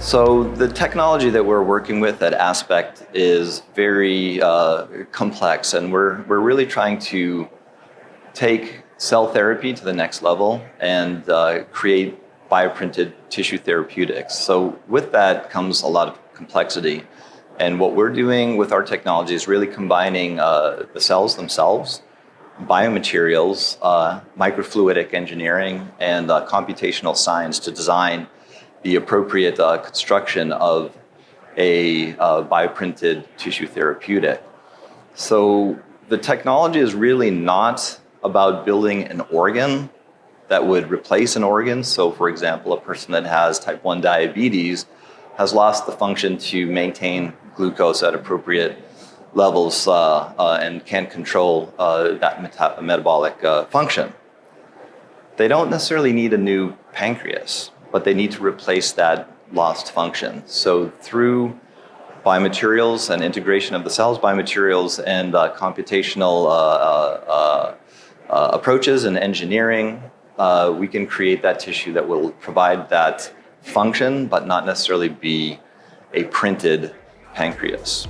So the technology that we're working with at Aspect is very complex, and we're really trying to take cell therapy to the next level and create bioprinted tissue therapeutics. So with that comes a lot of complexity. And what we're doing with our technology is really combining the cells themselves, biomaterials, microfluidic engineering, and computational science to design the appropriate construction of a bioprinted tissue therapeutic. So the technology is really not about building an organ that would replace an organ. So for example, a person that has type 1 diabetes has lost the function to maintain glucose at appropriate levels and can't control that metabolic function. They don't necessarily need a new pancreas, but they need to replace that lost function. So through biomaterials and integration of the cells, biomaterials and computational approaches and engineering, we can create that tissue that will provide that function, but not necessarily be a printed pancreas.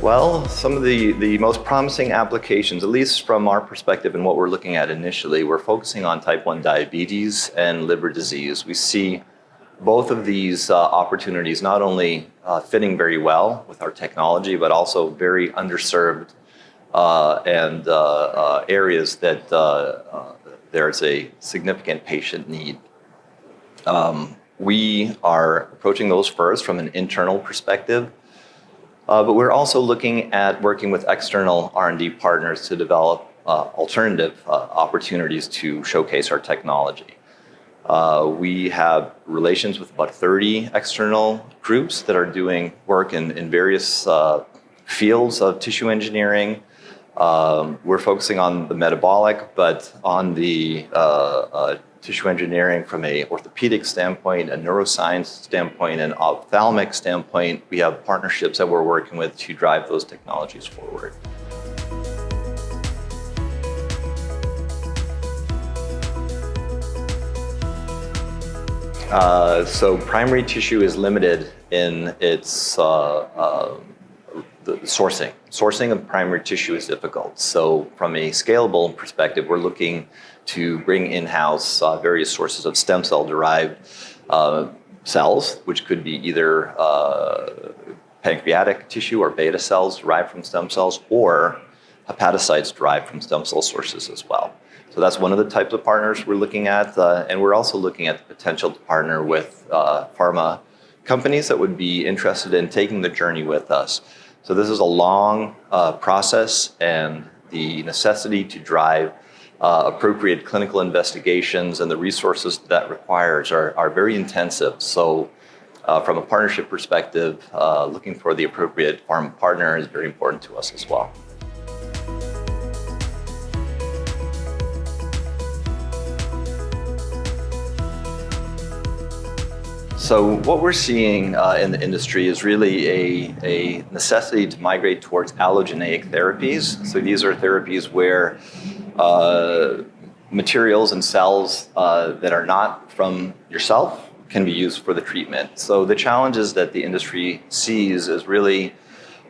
Well, some of the most promising applications, at least from our perspective and what we're looking at initially, we're focusing on type 1 diabetes and liver disease. We see both of these opportunities not only fitting very well with our technology, but also very underserved and areas that there's a significant patient need. We are approaching those first from an internal perspective. But we're also looking at working with external R&D partners to develop alternative opportunities to showcase our technology. We have relations with about 30 external groups that are doing work in various fields of tissue engineering. We're focusing on the metabolic, but on the tissue engineering from an orthopedic standpoint, a neuroscience standpoint, and ophthalmic standpoint, we have partnerships that we're working with to drive those technologies forward. So primary tissue is limited in its the sourcing. Sourcing of primary tissue is difficult. So from a scalable perspective, we're looking to bring in-house various sources of stem cell derived cells, which could be either pancreatic tissue or beta cells derived from stem cells, or hepatocytes derived from stem cell sources as well. So that's one of the types of partners we're looking at. And we're also looking at the potential to partner with pharma companies that would be interested in taking the journey with us. So this is a long process, and the necessity to drive appropriate clinical investigations and the resources that requires are very intensive. So from a partnership perspective, looking for the appropriate pharma partner is very important to us as well. So what we're seeing in the industry is really a necessity to migrate towards allogeneic therapies. So these are therapies where materials and cells that are not from yourself can be used for the treatment. So the challenges that the industry sees is really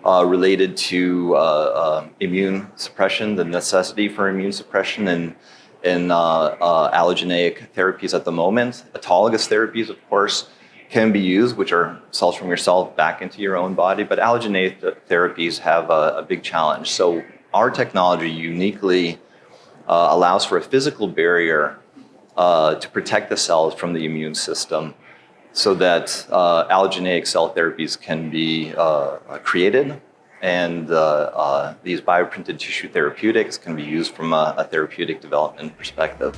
related to immune suppression, the necessity for immune suppression in allogeneic therapies at the moment. Autologous therapies, of course, can be used, which are cells from yourself back into your own body, but allogeneic therapies have a big challenge. So our technology uniquely allows for a physical barrier to protect the cells from the immune system so that allogeneic cell therapies can be created, and these bioprinted tissue therapeutics can be used from a therapeutic development perspective.